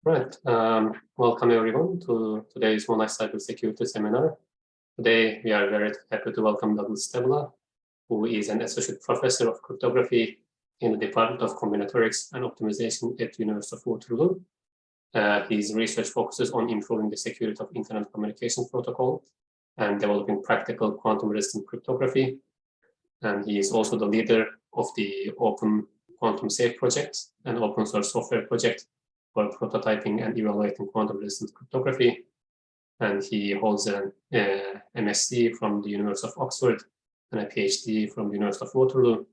Right. Welcome everyone to today's Monash Cybersecurity Seminar. Today, we are very happy to welcome Dr. Stebila, who is an associate professor of cryptography in the Department of Combinatorics and Optimization at the University of Waterloo. His research focuses on improving the security of internet communication protocol and developing practical quantum-resistant cryptography. And he is also the leader of the Open Quantum Safe project, an open source software project for prototyping and evaluating quantum-resistant cryptography. And he holds an MSc from the University of Oxford and a PhD from the University of Waterloo.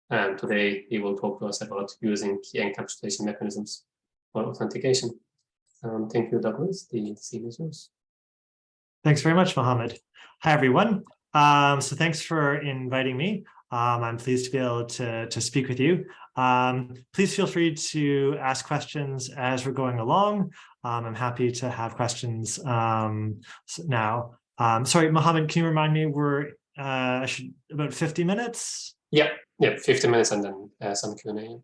And today he will talk to us about using key encapsulation mechanisms for authentication. Thank you, Douglas. The scene is yours. Thanks very much, Mohammed. Hi, everyone. So thanks for inviting me. I'm pleased to be able to speak with you. Please feel free to ask questions as we're going along. I'm happy to have questions now. Sorry, Mohammed, can you remind me, we're about 50 minutes? Yeah, 50 minutes and then some Q&A.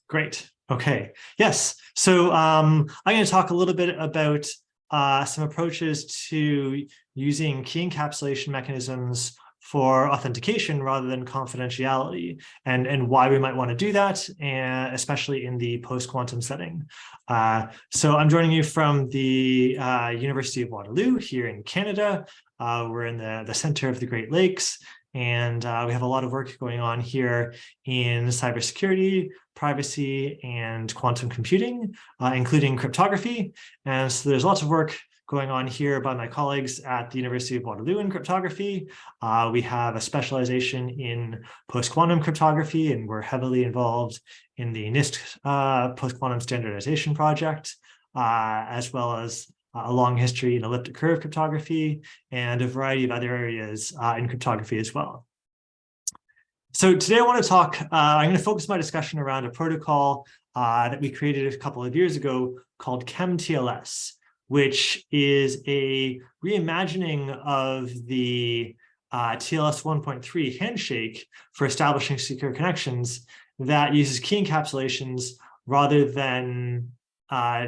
Great. Okay. Yes. So I'm going to talk a little bit about some approaches to using key encapsulation mechanisms for authentication rather than confidentiality, and why we might want to do that, and especially in the post-quantum setting. So I'm joining you from the University of Waterloo here in Canada. We're in the center of the Great Lakes, and we have a lot of work going on here in cybersecurity, privacy, and quantum computing, including cryptography. And so there's lots of work going on here by my colleagues at the University of Waterloo in cryptography. We have a specialization in post-quantum cryptography, and we're heavily involved in the NIST post-quantum standardization project, as well as a long history in elliptic curve cryptography and a variety of other areas in cryptography as well. So today I want to talk, I'm going to focus my discussion around a protocol that we created a couple of years ago called Chem TLS, which is a reimagining of the TLS 1.3 handshake for establishing secure connections that uses key encapsulations rather than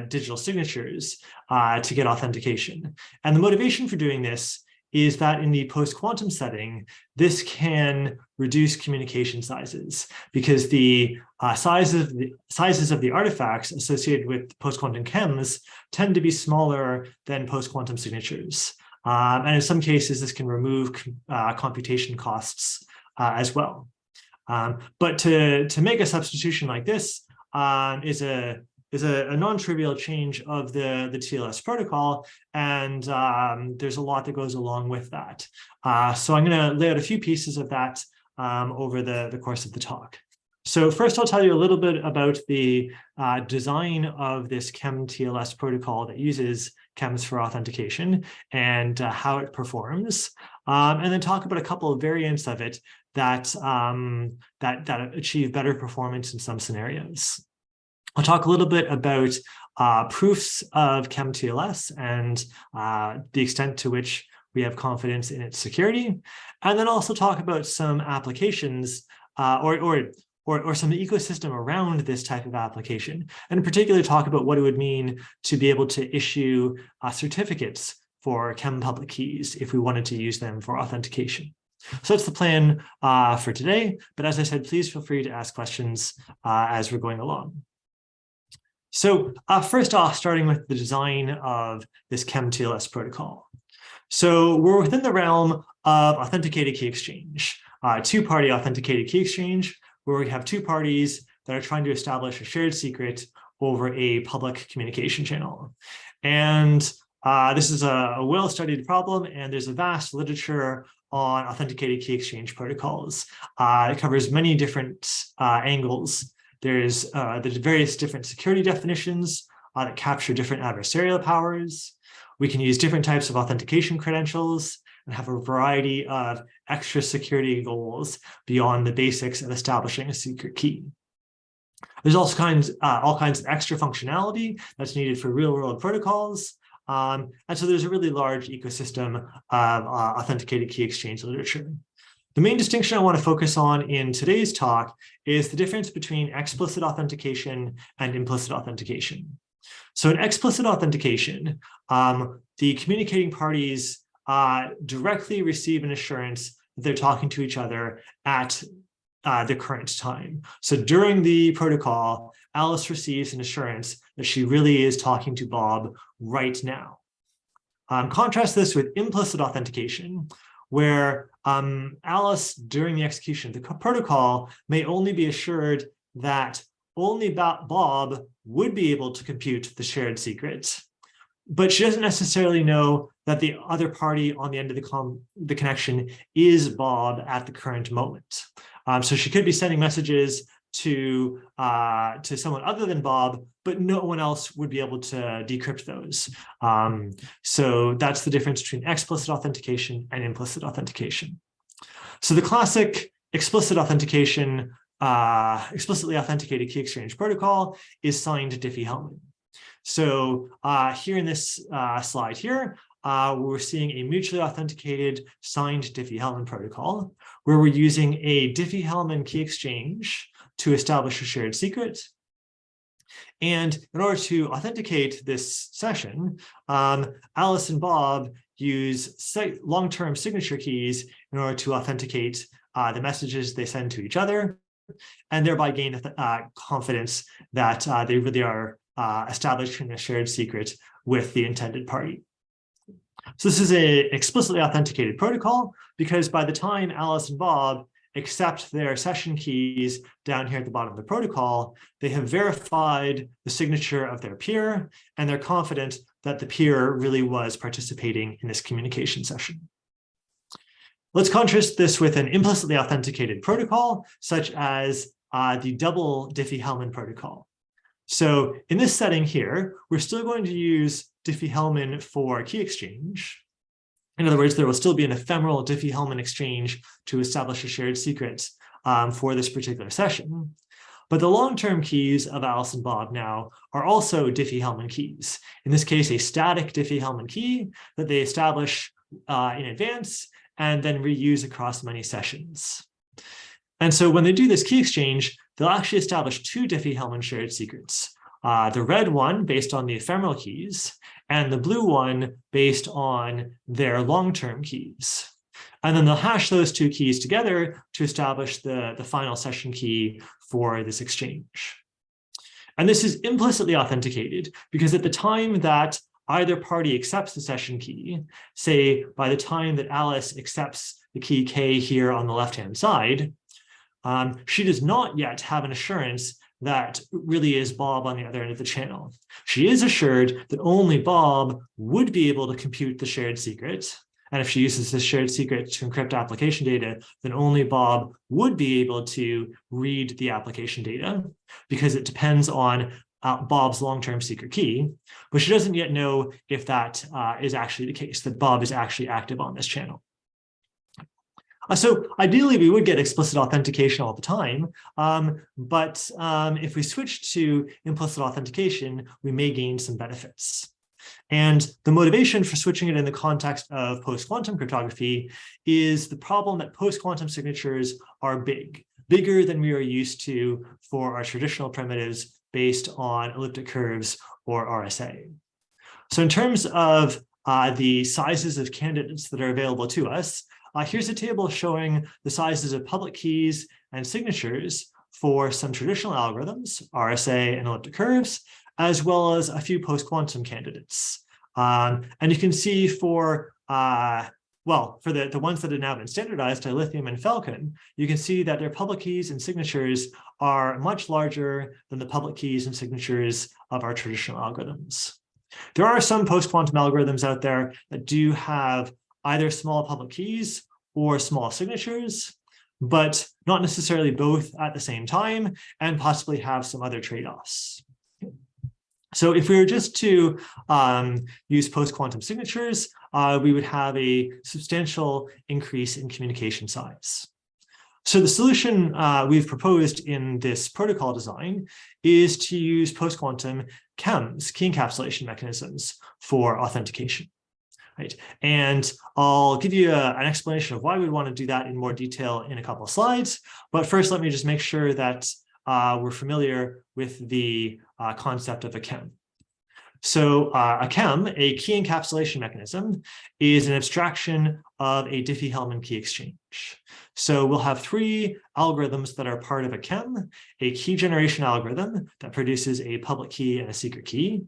digital signatures to get authentication. And the motivation for doing this is that in the post-quantum setting, this can reduce communication sizes because the sizes of the artifacts associated with post-quantum chems tend to be smaller than post-quantum signatures. And in some cases, this can remove computation costs as well. But to make a substitution like this is a non-trivial change of the TLS protocol, and there's a lot that goes along with that. So I'm going to lay out a few pieces of that over the course of the talk. So first, I'll tell you a little bit about the design of this Chem TLS protocol that uses chems for authentication and how it performs, and then talk about a couple of variants of it that achieve better performance in some scenarios. I'll talk a little bit about proofs of Chem TLS and the extent to which we have confidence in its security, and then also talk about some applications or some ecosystem around this type of application, and in particular talk about what it would mean to be able to issue certificates for Chem public keys if we wanted to use them for authentication. So that's the plan for today, but as I said, please feel free to ask questions as we're going along. So first off, starting with the design of this Chem TLS protocol. So we're within the realm of authenticated key exchange, two-party authenticated key exchange, where we have two parties that are trying to establish a shared secret over a public communication channel. And this is a well-studied problem, and there's a vast literature on authenticated key exchange protocols. It covers many different angles. There's various different security definitions that capture different adversarial powers. We can use different types of authentication credentials and have a variety of extra security goals beyond the basics of establishing a secret key. There's also all kinds of extra functionality that's needed for real-world protocols. And so there's a really large ecosystem of authenticated key exchange literature. The main distinction I want to focus on in today's talk is the difference between explicit authentication and implicit authentication. So in explicit authentication, the communicating parties directly receive an assurance that they're talking to each other at the current time. So during the protocol, Alice receives an assurance that she really is talking to Bob right now. Contrast this with implicit authentication, where Alice, during the execution of the protocol, may only be assured that only Bob would be able to compute the shared secret, but she doesn't necessarily know that the other party on the end of the connection is Bob at the current moment. So she could be sending messages to someone other than Bob, but no one else would be able to decrypt those. So that's the difference between explicit authentication and implicit authentication. So the classic explicit authentication, explicitly authenticated key exchange protocol is signed Diffie-Hellman. So here in this slide here, we're seeing a mutually authenticated signed Diffie-Hellman protocol, where we're using a Diffie-Hellman key exchange to establish a shared secret. And in order to authenticate this session, Alice and Bob use long-term signature keys in order to authenticate the messages they send to each other, and thereby gain confidence that they really are establishing a shared secret with the intended party. So this is an explicitly authenticated protocol because by the time Alice and Bob accept their session keys down here at the bottom of the protocol, they have verified the signature of their peer, and they're confident that the peer really was participating in this communication session. Let's contrast this with an implicitly authenticated protocol, such as the double Diffie-Hellman protocol. So in this setting here, we're still going to use Diffie-Hellman for key exchange. In other words, there will still be an ephemeral Diffie-Hellman exchange to establish a shared secret for this particular session. But the long-term keys of Alice and Bob now are also Diffie-Hellman keys. In this case, a static Diffie-Hellman key that they establish in advance and then reuse across many sessions. And so when they do this key exchange, they'll actually establish two Diffie-Hellman shared secrets. The red one based on the ephemeral keys, and the blue one based on their long-term keys. And then they'll hash those two keys together to establish the final session key for this exchange. And this is implicitly authenticated because at the time that either party accepts the session key, say by the time that Alice accepts the key K here on the left-hand side, she does not yet have an assurance that really is Bob on the other end of the channel. She is assured that only Bob would be able to compute the shared secret. And if she uses this shared secret to encrypt application data, then only Bob would be able to read the application data because it depends on Bob's long-term secret key. But she doesn't yet know if that is actually the case, that Bob is actually active on this channel. So ideally, we would get explicit authentication all the time, but if we switch to implicit authentication, we may gain some benefits. And the motivation for switching it in the context of post-quantum cryptography is the problem that post-quantum signatures are bigger than we are used to for our traditional primitives based on elliptic curves or RSA. So in terms of the sizes of candidates that are available to us, here's a table showing the sizes of public keys and signatures for some traditional algorithms, RSA and elliptic curves, as well as a few post-quantum candidates. And you can see for the ones that have now been standardized, dilithium and Falcon, you can see that their public keys and signatures are much larger than the public keys and signatures of our traditional algorithms. There are some post-quantum algorithms out there that do have either small public keys or small signatures, but not necessarily both at the same time, and possibly have some other trade-offs. So if we were just to use post-quantum signatures, we would have a substantial increase in communication size. So the solution we've proposed in this protocol design is to use post-quantum KEMs, key encapsulation mechanisms, for authentication. Right. And I'll give you an explanation of why we'd want to do that in more detail in a couple of slides. But first, let me just make sure that we're familiar with the concept of a KEM. So a KEM, a key encapsulation mechanism, is an abstraction of a Diffie-Hellman key exchange. So we'll have three algorithms that are part of a KEM: a key generation algorithm that produces a public key and a secret key,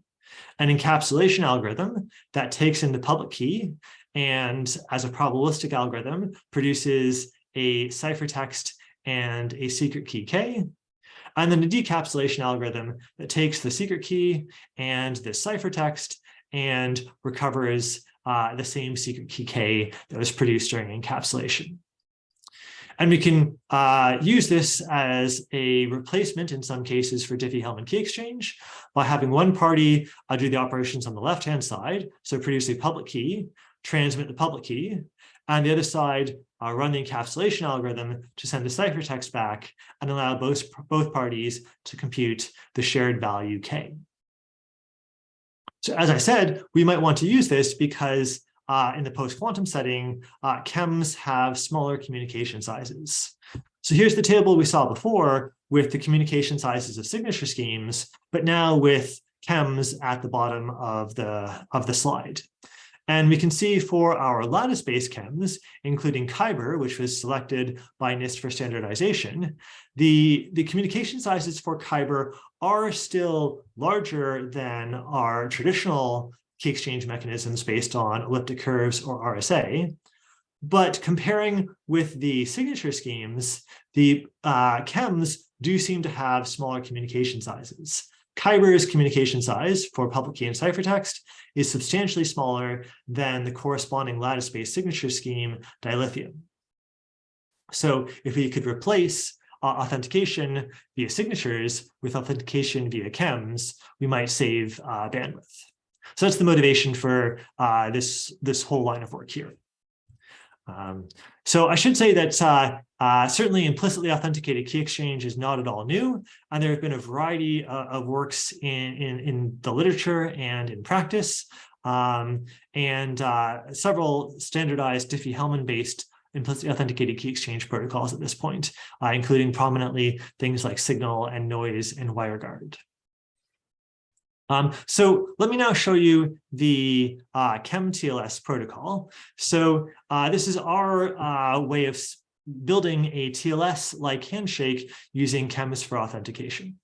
an encapsulation algorithm that takes in the public key and, as a probabilistic algorithm, produces a ciphertext and a secret key K, and then a decapsulation algorithm that takes the secret key and the ciphertext and recovers the same secret key K that was produced during encapsulation. And we can use this as a replacement in some cases for Diffie-Hellman key exchange by having one party do the operations on the left-hand side, so produce a public key, transmit the public key, and the other side run the encapsulation algorithm to send the ciphertext back and allow both parties to compute the shared value K. So as I said, we might want to use this because in the post-quantum setting, KEMs have smaller communication sizes. So here's the table we saw before with the communication sizes of signature schemes, but now with KEMs at the bottom of the slide. And we can see for our lattice-based KEMs, including Kyber, which was selected by NIST for standardization, the communication sizes for Kyber are still larger than our traditional key exchange mechanisms based on elliptic curves or RSA. But comparing with the signature schemes, the KEMs do seem to have smaller communication sizes. Kyber's communication size for public key and ciphertext is substantially smaller than the corresponding lattice-based signature scheme dilithium. So if we could replace authentication via signatures with authentication via KEMs, we might save bandwidth. So that's the motivation for this whole line of work here. So I should say that certainly implicitly authenticated key exchange is not at all new, and there have been a variety of works in the literature and in practice, and several standardized Diffie-Hellman-based implicitly authenticated key exchange protocols at this point, including prominently things like Signal and Noise and WireGuard. So let me now show you the KEM TLS protocol. So this is our way of building a TLS-like handshake using KEMs for authentication.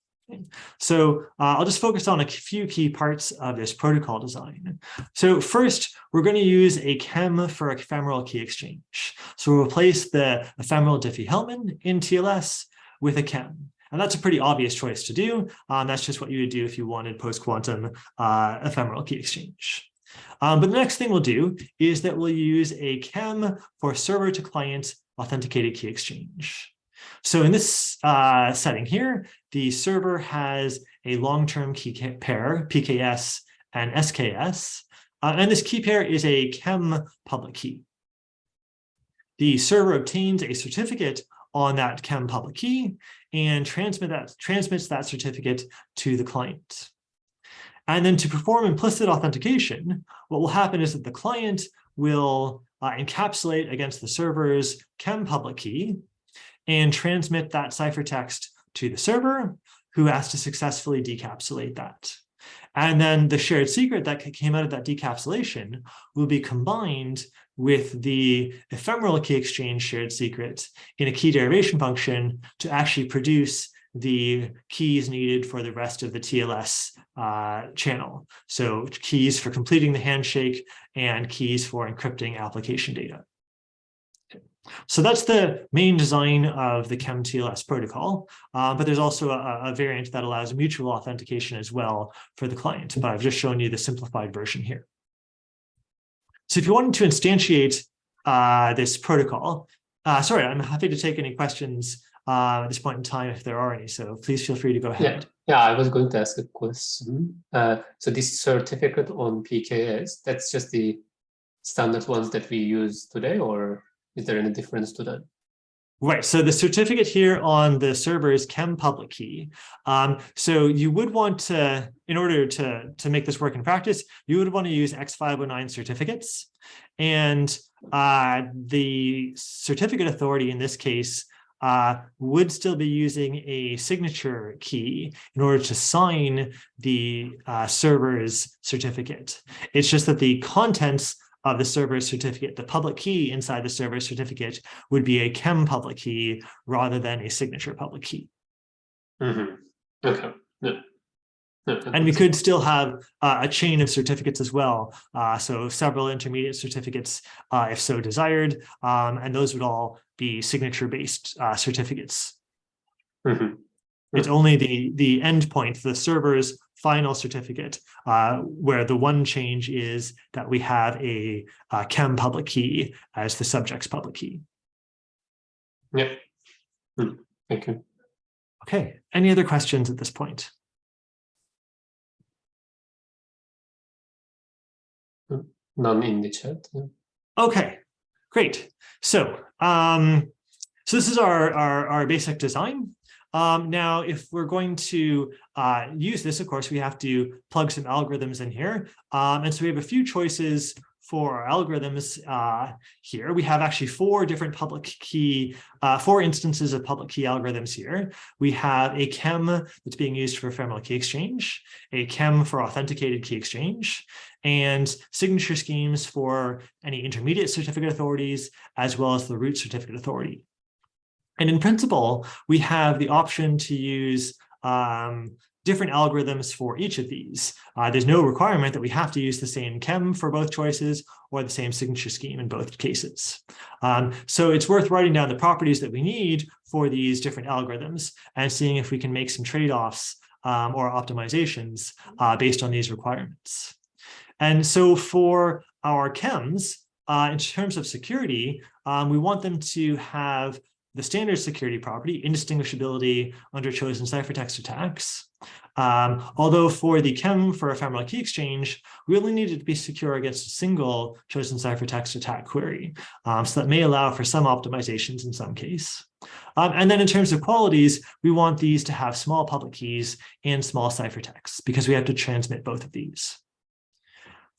So I'll just focus on a few key parts of this protocol design. So first, we're going to use a KEM for ephemeral key exchange. So we'll replace the ephemeral Diffie-Hellman in TLS with a KEM. And that's a pretty obvious choice to do. That's just what you would do if you wanted post-quantum ephemeral key exchange. But the next thing we'll do is that we'll use a KEM for server-to-client authenticated key exchange. So in this setting here, the server has a long-term key pair, PKS and SKS, and this key pair is a KEM public key. The server obtains a certificate on that KEM public key and transmits that certificate to the client. And then to perform implicit authentication, what will happen is that the client will encapsulate against the server's KEM public key and transmit that ciphertext to the server, who has to successfully decapsulate that. And then the shared secret that came out of that decapsulation will be combined with the ephemeral key exchange shared secret in a key derivation function to actually produce the keys needed for the rest of the TLS channel. So keys for completing the handshake and keys for encrypting application data. So that's the main design of the KEM TLS protocol, but there's also a variant that allows mutual authentication as well for the client, but I've just shown you the simplified version here. So if you wanted to instantiate this protocol, sorry, I'm happy to take any questions at this point in time if there are any, so please feel free to go ahead. Yeah, I was going to ask a question. So this certificate on PKS, that's just the standard ones that we use today, or is there any difference to that? Right, so the certificate here on the server is KEM public key. So you would want to, in order to make this work in practice, you would want to use X509 certificates. And the certificate authority in this case would still be using a signature key in order to sign the server's certificate. It's just that the contents of the server's certificate, the public key inside the server's certificate, would be a KEM public key rather than a signature public key. Mm-hmm. Okay. Yeah. And we could still have a chain of certificates as well. So several intermediate certificates, if so desired, and those would all be signature-based certificates. Mm-hmm. It's only the endpoint, the server's final certificate, where the one change is that we have a KEM public key as the subject's public key. Yeah. Thank you. Okay. Any other questions at this point? None in the chat. Yeah. Okay, great. So, so this is our basic design. Now, if we're going to use this, of course, we have to plug some algorithms in here. And so we have a few choices for our algorithms here. We have actually four instances of public key algorithms here. We have a KEM that's being used for ephemeral key exchange, a KEM for authenticated key exchange, and signature schemes for any intermediate certificate authorities, as well as the root certificate authority. And in principle, we have the option to use different algorithms for each of these. There's no requirement that we have to use the same KEM for both choices or the same signature scheme in both cases. So it's worth writing down the properties that we need for these different algorithms and seeing if we can make some trade-offs or optimizations based on these requirements. And so for our KEMs, in terms of security, we want them to have the standard security property, indistinguishability under chosen ciphertext attacks. Although for the KEM for ephemeral key exchange, we only need it to be secure against a single chosen ciphertext attack query. So that may allow for some optimizations in some case. And then in terms of qualities, we want these to have small public keys and small ciphertexts because we have to transmit both of these.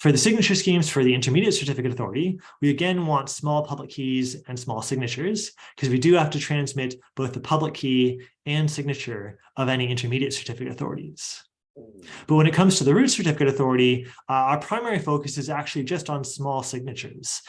For the signature schemes for the intermediate certificate authority, we again want small public keys and small signatures because we do have to transmit both the public key and signature of any intermediate certificate authorities. But when it comes to the root certificate authority, our primary focus is actually just on small signatures.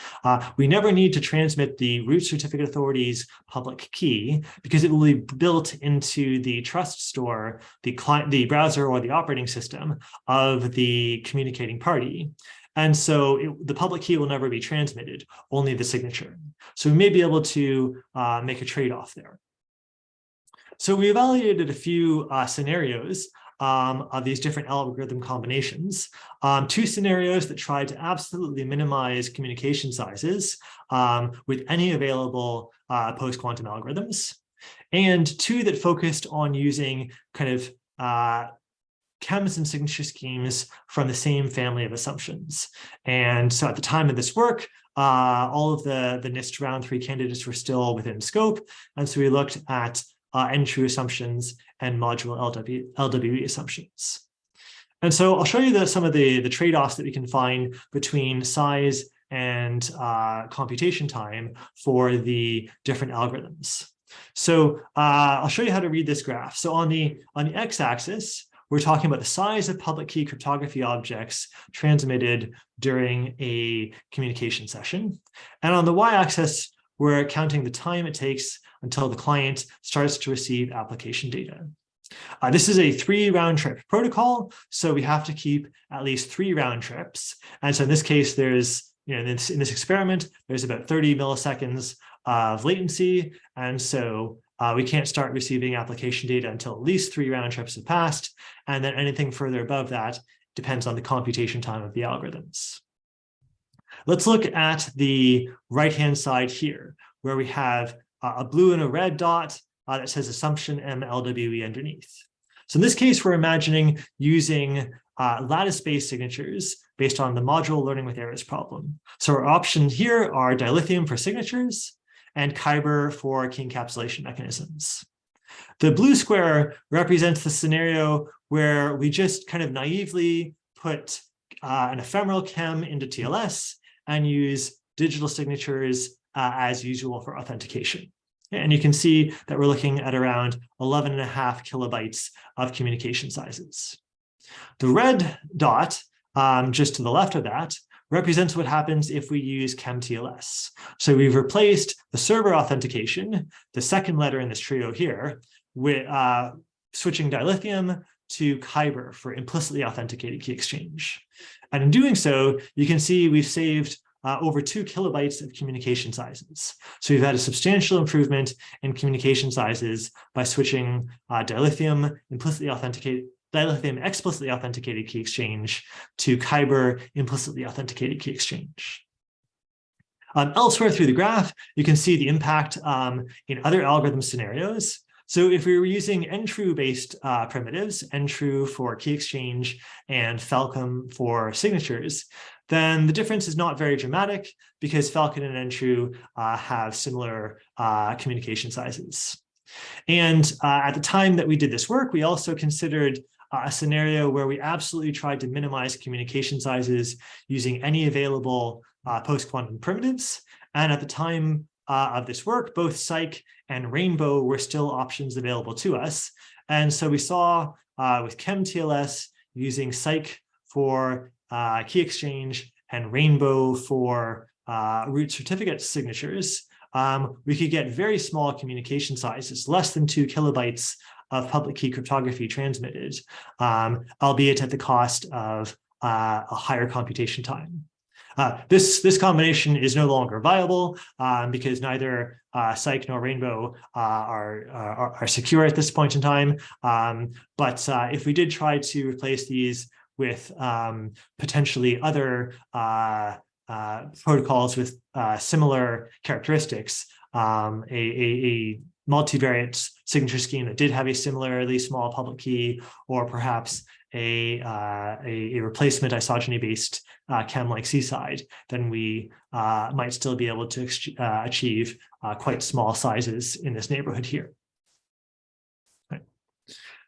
We never need to transmit the root certificate authority's public key because it will be built into the trust store, the browser or the operating system of the communicating party. And so the public key will never be transmitted, only the signature. So we may be able to make a trade-off there. So we evaluated a few scenarios of these different algorithm combinations. Two scenarios that tried to absolutely minimize communication sizes with any available post-quantum algorithms, and two that focused on using kind of KEMs and signature schemes from the same family of assumptions. And so at the time of this work, all of the NIST round 3 candidates were still within scope. And so we looked at N-true assumptions and module LWE assumptions. And so I'll show you some of the trade-offs that we can find between size and computation time for the different algorithms. So I'll show you how to read this graph. So on the x-axis, we're talking about the size of public key cryptography objects transmitted during a communication session. And on the y-axis, we're counting the time it takes until the client starts to receive application data. This is a 3 round-trip protocol, so we have to keep at least 3 round trips. And so in this case, there's, in this experiment, there's about 30 milliseconds of latency. And so we can't start receiving application data until at least 3 round trips have passed. And then anything further above that depends on the computation time of the algorithms. Let's look at the right-hand side here, where we have a blue and a red dot that says assumption MLWE underneath. So in this case, we're imagining using lattice-based signatures based on the module learning with errors problem. So our options here are dilithium for signatures and Kyber for key encapsulation mechanisms. The blue square represents the scenario where we just kind of naively put an ephemeral KEM into TLS and use digital signatures as usual for authentication. And you can see that we're looking at around 11.5 kilobytes of communication sizes. The red dot, just to the left of that, represents what happens if we use KEM TLS. So we've replaced the server authentication, the second letter in this trio here, with switching dilithium to Kyber for implicitly authenticated key exchange. And in doing so, you can see we've saved over 2 kilobytes of communication sizes. So we've had a substantial improvement in communication sizes by switching dilithium explicitly authenticated key exchange to Kyber implicitly authenticated key exchange. Elsewhere through the graph, you can see the impact in other algorithm scenarios. So if we were using ntrue-based primitives, ntrue for key exchange and Falcon for signatures, then the difference is not very dramatic because Falcon and ntrue have similar communication sizes. And at the time that we did this work, we also considered a scenario where we absolutely tried to minimize communication sizes using any available post-quantum primitives. And at the time of this work, both Cyc and Rainbow were still options available to us. And so we saw with Chem TLS using Cyc for key exchange and Rainbow for root certificate signatures, we could get very small communication sizes, less than 2 kilobytes of public key cryptography transmitted, albeit at the cost of a higher computation time. This combination is no longer viable because neither Cyc nor Rainbow are secure at this point in time. But if we did try to replace these with potentially other protocols with similar characteristics, a multivariate signature scheme that did have a similarly small public key, or perhaps a replacement isogeny-based chem like Seaside, then we might still be able to achieve quite small sizes in this neighborhood here.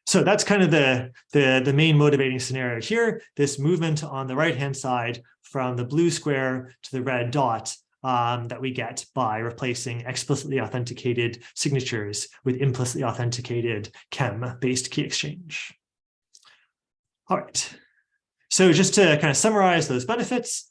So that's kind of the main motivating scenario here, this movement on the right-hand side from the blue square to the red dot that we get by replacing explicitly authenticated signatures with implicitly authenticated chem-based key exchange. All right, so just to kind of summarize those benefits,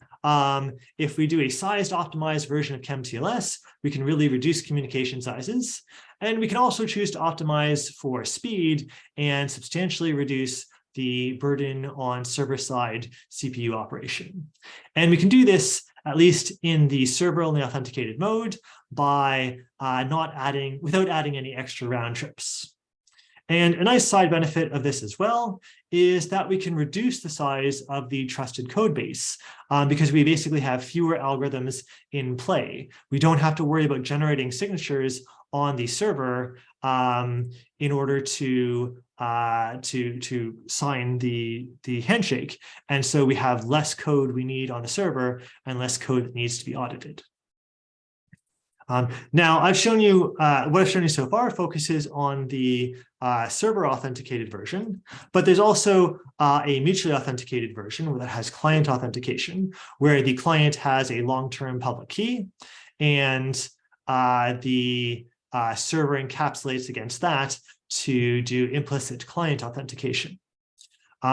if we do a sized optimized version of Chem TLS, we can really reduce communication sizes. And we can also choose to optimize for speed and substantially reduce the burden on server-side CPU operation. And we can do this at least in the server-only authenticated mode by without adding any extra round trips. And a nice side benefit of this as well is that we can reduce the size of the trusted code base because we basically have fewer algorithms in play. We don't have to worry about generating signatures on the server in order to sign the handshake. And so we have less code we need on the server and less code that needs to be audited. Now, I've shown you, what I've shown you so far focuses on the server authenticated version, but there's also a mutually authenticated version that has client authentication, where the client has a long-term public key and the server encapsulates against that to do implicit client authentication.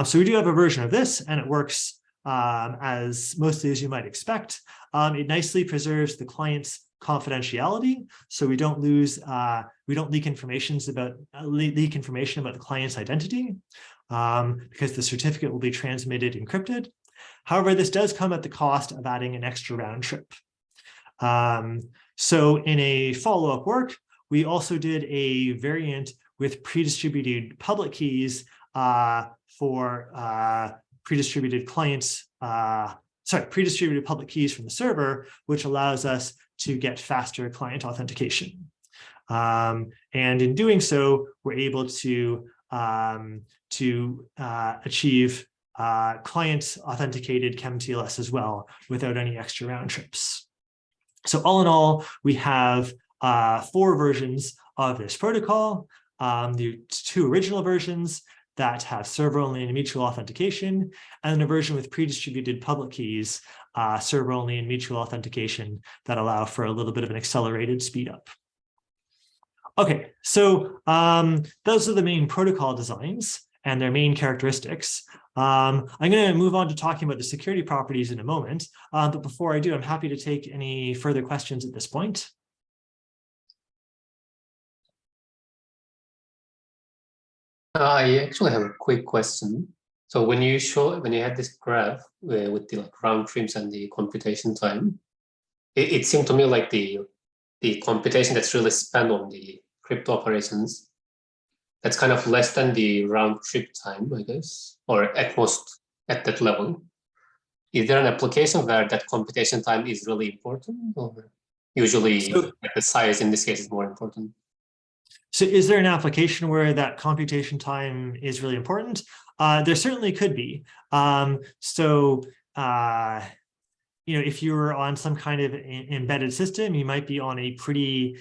So we do have a version of this, and it works as mostly as you might expect. It nicely preserves the client's confidentiality, so we don't lose, we don't leak information about the client's identity because the certificate will be transmitted encrypted. However, this does come at the cost of adding an extra round trip. So in a follow-up work, we also did a variant with pre-distributed public keys for pre-distributed clients, pre-distributed public keys from the server, which allows us to get faster client authentication. And in doing so, we're able to achieve client authenticated Chem TLS as well without any extra round trips. So all in all, we have 4 versions of this protocol. The 2 original versions that have server-only and mutual authentication, and a version with pre-distributed public keys, server-only and mutual authentication that allow for a little bit of an accelerated speed up. Okay, so those are the main protocol designs and their main characteristics. I'm going to move on to talking about the security properties in a moment. But before I do, I'm happy to take any further questions at this point. I actually have a quick question. So when you had this graph with the round trips and the computation time, it seemed to me like the computation that's really spent on the crypto operations, that's kind of less than the round trip time, I guess, or at most at that level. Is there an application where that computation time is really important, or usually the size in this case is more important? So is there an application where that computation time is really important? There certainly could be. If you were on some kind of embedded system, you might be on a pretty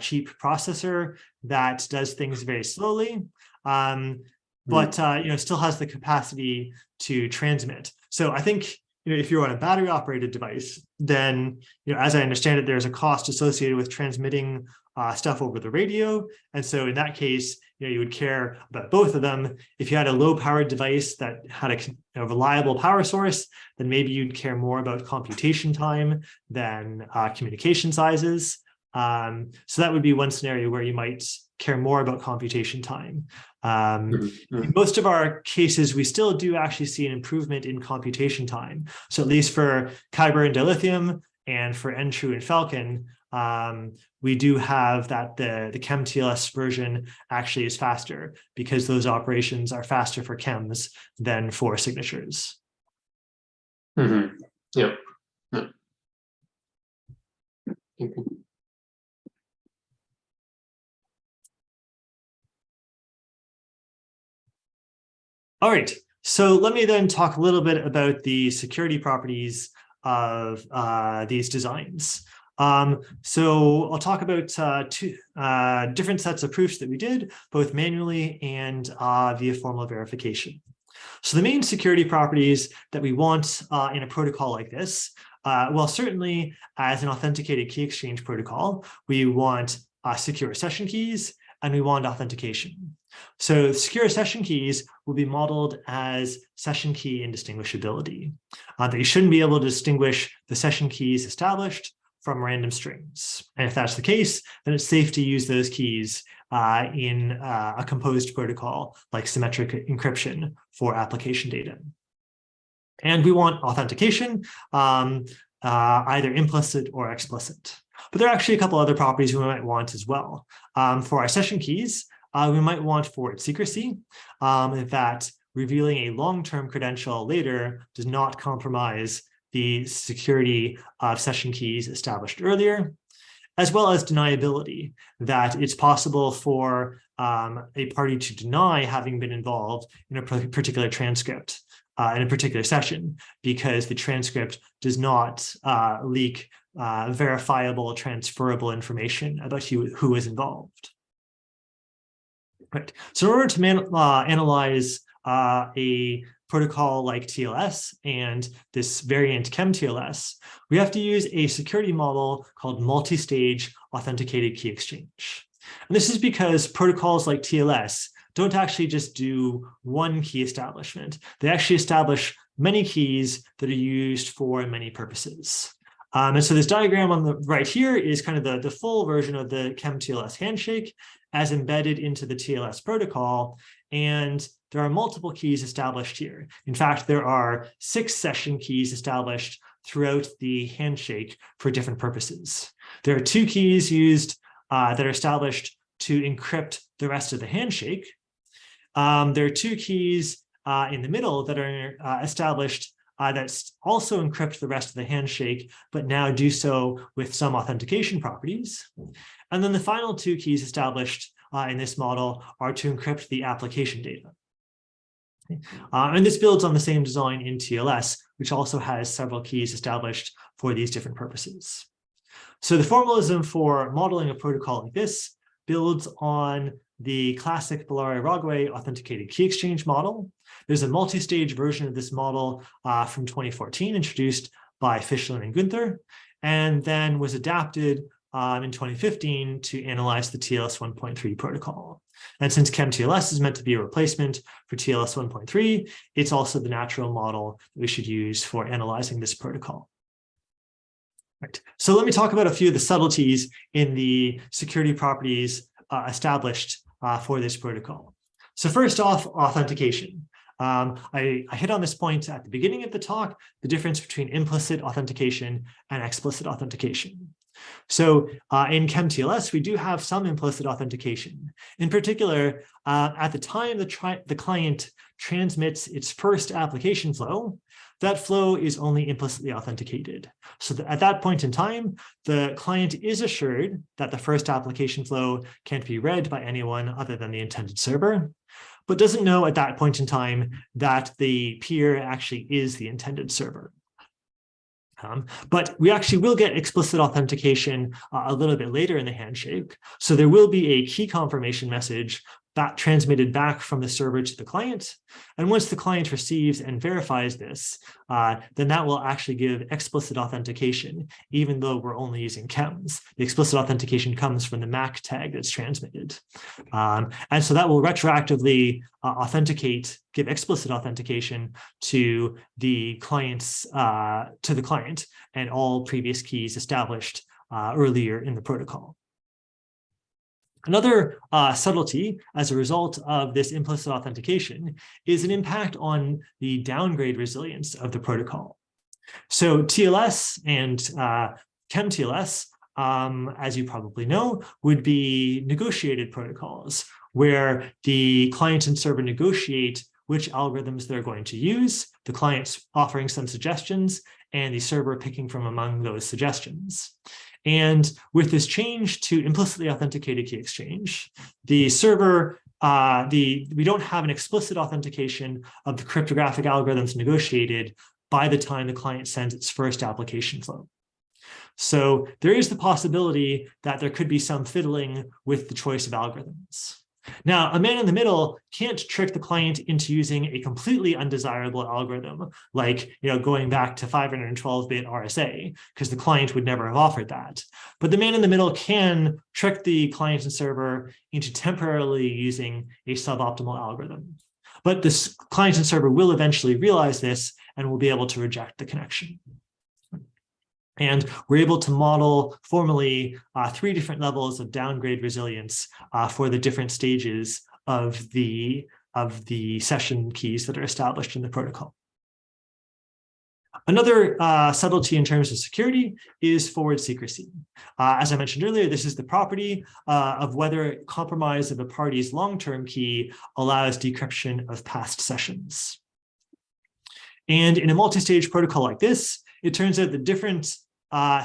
cheap processor that does things very slowly, but still has the capacity to transmit. So I think if you're on a battery operated device, then as I understand it, there's a cost associated with transmitting stuff over the radio. And so in that case, you would care about both of them. If you had a low powered device that had a reliable power source, then maybe you'd care more about computation time than communication sizes. So that would be one scenario where you might care more about computation time. In most of our cases, we still do actually see an improvement in computation time. So at least for Kyber and dilithium and for Ntrue and Falcon, we do have that the Chem TLS version actually is faster because those operations are faster for chems than for signatures. Yeah. All right, so let me then talk a little bit about the security properties of these designs. So I'll talk about two different sets of proofs that we did, both manually and via formal verification. So the main security properties that we want in a protocol like this, well, certainly as an authenticated key exchange protocol, we want secure session keys and we want authentication. So secure session keys will be modeled as session key indistinguishability. That you shouldn't be able to distinguish the session keys established from random strings. And if that's the case, then it's safe to use those keys in a composed protocol like symmetric encryption for application data. And we want authentication, either implicit or explicit. But there are actually a couple other properties we might want as well. For our session keys, we might want forward secrecy, that revealing a long-term credential later does not compromise the security of session keys established earlier, as well as deniability, that it's possible for a party to deny having been involved in a particular transcript in a particular session because the transcript does not leak verifiable, transferable information about who is involved. Right. So in order to analyze a protocol like TLS and this variant Chem TLS, we have to use a security model called multi-stage authenticated key exchange. And this is because protocols like TLS don't actually just do one key establishment. They actually establish many keys that are used for many purposes. And so this diagram on the right here is kind of the full version of the Chem TLS handshake as embedded into the TLS protocol. And there are multiple keys established here. In fact, there are 6 session keys established throughout the handshake for different purposes. There are 2 keys used that are established to encrypt the rest of the handshake. There are 2 keys in the middle that are established that also encrypt the rest of the handshake, but now do so with some authentication properties. And then the final 2 keys established in this model are to encrypt the application data. And this builds on the same design in TLS, which also has several keys established for these different purposes. So the formalism for modeling a protocol like this builds on the classic Bellaria-Rogaway authenticated key exchange model. There's a multi-stage version of this model from 2014 introduced by Fischler and Günther, and then was adapted in 2015 to analyze the TLS 1.3 protocol. And since KEM TLS is meant to be a replacement for TLS 1.3, it's also the natural model that we should use for analyzing this protocol. Right. So let me talk about a few of the subtleties in the security properties established for this protocol. So first off, authentication. I hit on this point at the beginning of the talk, the difference between implicit authentication and explicit authentication. So in KEM TLS, we do have some implicit authentication. In particular, at the time the client transmits its first application flow, that flow is only implicitly authenticated. So at that point in time, the client is assured that the first application flow can't be read by anyone other than the intended server, but doesn't know at that point in time that the peer actually is the intended server. But we actually will get explicit authentication a little bit later in the handshake. So there will be a key confirmation message that transmitted back from the server to the client. And once the client receives and verifies this, then that will actually give explicit authentication, even though we're only using KEMs. The explicit authentication comes from the MAC tag that's transmitted. And so that will retroactively give explicit authentication to the client and all previous keys established earlier in the protocol. Another subtlety as a result of this implicit authentication is an impact on the downgrade resilience of the protocol. So TLS and KEM TLS, as you probably know, would be negotiated protocols where the client and server negotiate which algorithms they're going to use, the client's offering some suggestions, and the server picking from among those suggestions. And with this change to implicitly authenticated key exchange, the server, we don't have an explicit authentication of the cryptographic algorithms negotiated by the time the client sends its first application flow. So there is the possibility that there could be some fiddling with the choice of algorithms. Now, a man in the middle can't trick the client into using a completely undesirable algorithm, like going back to 512-bit RSA, because the client would never have offered that. But the man in the middle can trick the client and server into temporarily using a suboptimal algorithm. But this client and server will eventually realize this and will be able to reject the connection. And we're able to model formally 3 different levels of downgrade resilience for the different stages of the session keys that are established in the protocol. Another subtlety in terms of security is forward secrecy. As I mentioned earlier, this is the property of whether compromise of a party's long-term key allows decryption of past sessions. And in a multi-stage protocol like this, it turns out that different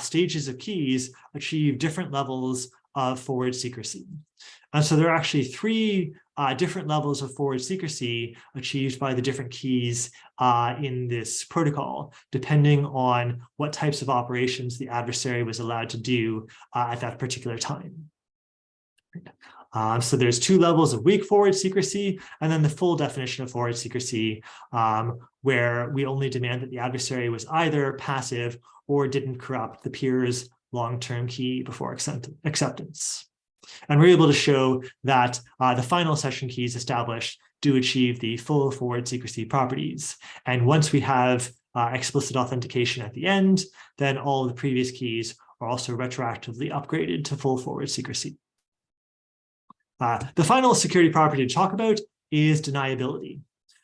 stages of keys achieve different levels of forward secrecy. And so there are actually 3 different levels of forward secrecy achieved by the different keys in this protocol, depending on what types of operations the adversary was allowed to do at that particular time. So there's 2 levels of weak forward secrecy, and then the full definition of forward secrecy, where we only demand that the adversary was either passive or didn't corrupt the peer's long-term key before acceptance. And we're able to show that the final session keys established do achieve the full forward secrecy properties. And once we have explicit authentication at the end, then all of the previous keys are also retroactively upgraded to full forward secrecy. The final security property to talk about is deniability.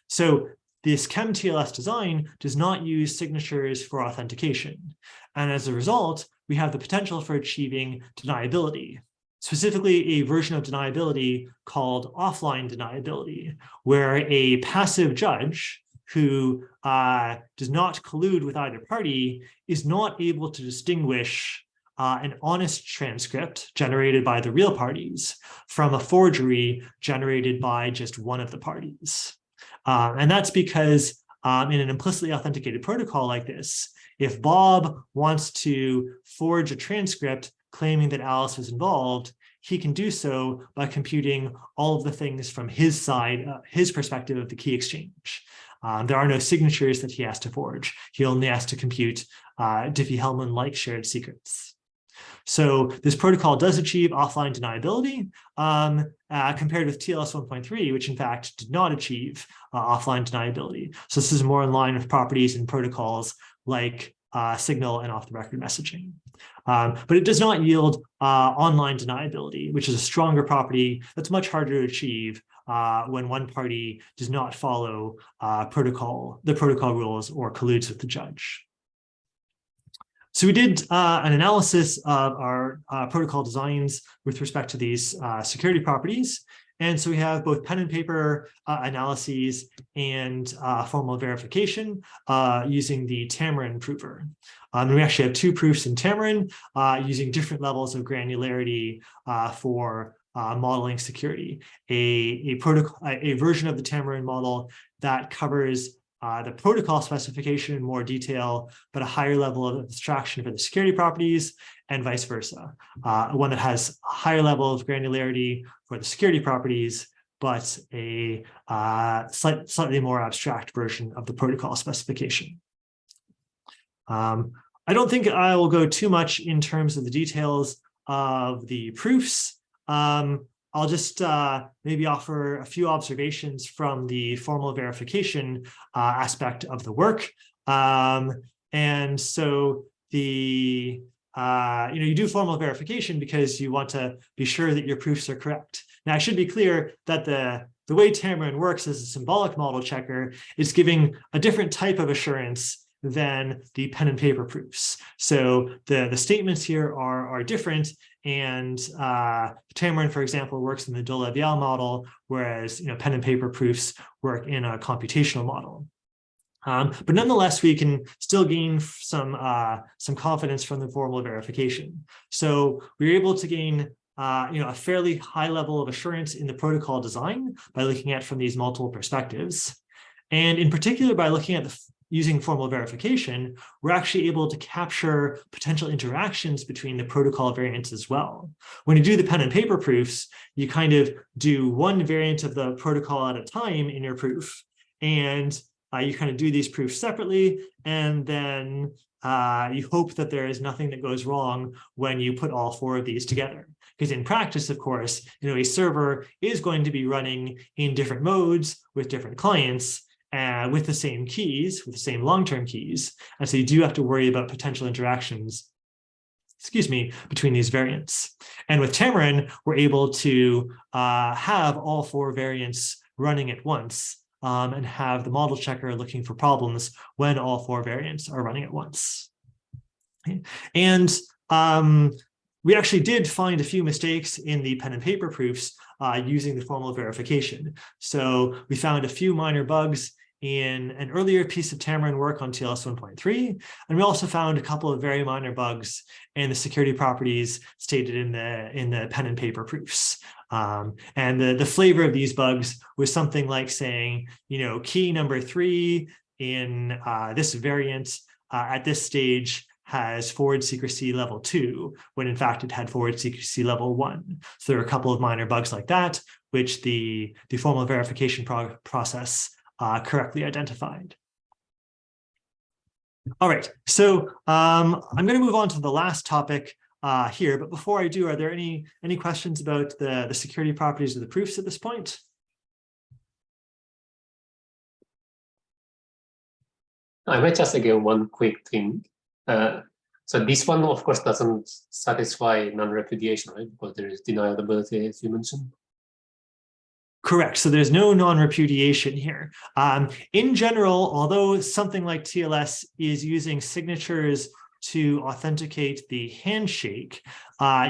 So this KEM TLS design does not use signatures for authentication. And as a result, we have the potential for achieving deniability, specifically a version of deniability called offline deniability, where a passive judge who does not collude with either party is not able to distinguish an honest transcript generated by the real parties from a forgery generated by just one of the parties. And that's because in an implicitly authenticated protocol like this, if Bob wants to forge a transcript claiming that Alice was involved, he can do so by computing all of the things from his side, his perspective of the key exchange. There are no signatures that he has to forge. He only has to compute Diffie-Hellman-like shared secrets. So this protocol does achieve offline deniability compared with TLS 1.3, which in fact did not achieve offline deniability. So this is more in line with properties in protocols like signal and off-the-record messaging. But it does not yield online deniability, which is a stronger property that's much harder to achieve when one party does not follow the protocol rules or colludes with the judge. So we did an analysis of our protocol designs with respect to these security properties. And so we have both pen and paper analyses and formal verification using the Tamarin prover. And we actually have two proofs in Tamarin using different levels of granularity for modeling security. A version of the Tamarin model that covers the protocol specification in more detail, but a higher level of abstraction for the security properties, and vice versa. One that has a higher level of granularity for the security properties, but a slightly more abstract version of the protocol specification. I don't think I will go too much in terms of the details of the proofs. I'll just maybe offer a few observations from the formal verification aspect of the work. And so the you do formal verification because you want to be sure that your proofs are correct. Now, I should be clear that the way Tamarin works as a symbolic model checker is giving a different type of assurance than the pen and paper proofs. So the statements here are different, and Tamarin, for example, works in the Dole-Levial model, whereas pen and paper proofs work in a computational model. But nonetheless, we can still gain some confidence from the formal verification. So we were able to gain a fairly high level of assurance in the protocol design by looking at from these multiple perspectives, and in particular by looking at using formal verification, we're actually able to capture potential interactions between the protocol variants as well. When you do the pen and paper proofs, you kind of do one variant of the protocol at a time in your proof, and you kind of do these proofs separately, and then you hope that there is nothing that goes wrong when you put all four of these together. Because in practice, of course, a server is going to be running in different modes with different clients, with the same keys, with the same long-term keys. And so you do have to worry about potential interactions, between these variants. And with Tamarin, we're able to have all four variants running at once and have the model checker looking for problems when all four variants are running at once. Okay. And we actually did find a few mistakes in the pen and paper proofs using the formal verification. So we found a few minor bugs in an earlier piece of Tamarin work on TLS 1.3, and we also found a couple of very minor bugs in the security properties stated in the pen and paper proofs. And the flavor of these bugs was something like saying, key number 3 in this variant at this stage has forward secrecy level 2, when in fact it had forward secrecy level 1. So there are a couple of minor bugs like that, which the formal verification process correctly identified. All right, so I'm going to move on to the last topic here, but before I do, are there any questions about the security properties of the proofs at this point? I might just again one quick thing. So this one, of course, doesn't satisfy non-repudiation, right? Because there is deniability, as you mentioned. Correct. So there's no non-repudiation here. In general, although something like TLS is using signatures to authenticate the handshake,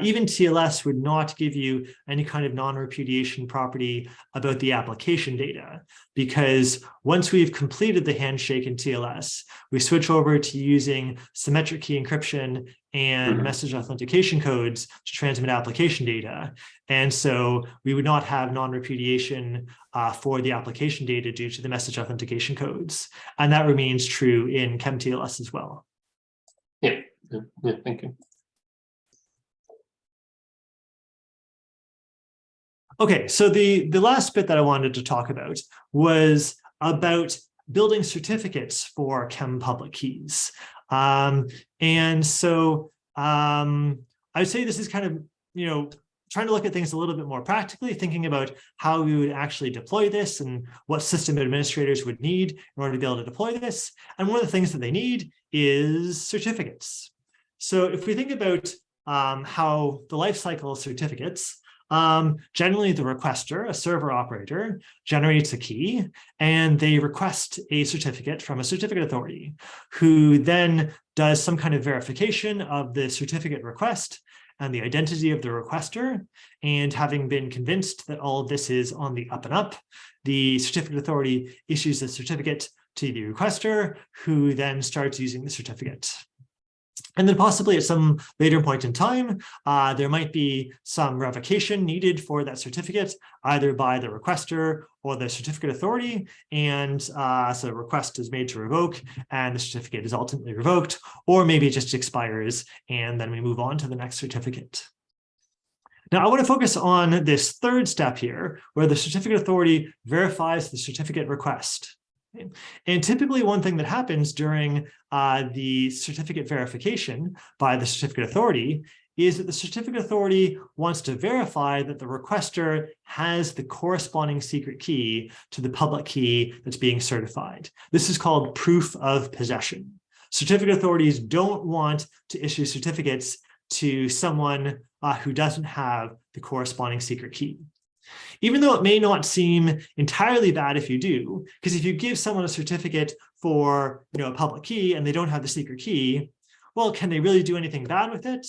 even TLS would not give you any kind of non-repudiation property about the application data, because once we've completed the handshake in TLS, we switch over to using symmetric key encryption and message authentication codes to transmit application data. And so we would not have non-repudiation for the application data due to the message authentication codes. And that remains true in KEM TLS as well. Yeah, thank you. Okay, so the last bit that I wanted to talk about was about building certificates for KEM public keys. And so I would say this is kind of, trying to look at things a little bit more practically, thinking about how we would actually deploy this and what system administrators would need in order to be able to deploy this. And one of the things that they need is certificates. So if we think about how the life cycle of certificates, generally the requester, a server operator, generates a key and they request a certificate from a certificate authority who then does some kind of verification of the certificate request and the identity of the requester. And having been convinced that all of this is on the up and up, the certificate authority issues a certificate to the requester, who then starts using the certificate. And then possibly at some later point in time, there might be some revocation needed for that certificate, either by the requester or the certificate authority. And so a request is made to revoke and the certificate is ultimately revoked, or maybe it just expires and then we move on to the next certificate. Now, I want to focus on this third step here, where the certificate authority verifies the certificate request. And typically one thing that happens during the certificate verification by the certificate authority is that the certificate authority wants to verify that the requester has the corresponding secret key to the public key that's being certified. This is called proof of possession. Certificate authorities don't want to issue certificates to someone who doesn't have the corresponding secret key. Even though it may not seem entirely bad if you do, because if you give someone a certificate for a public key and they don't have the secret key, well, can they really do anything bad with it?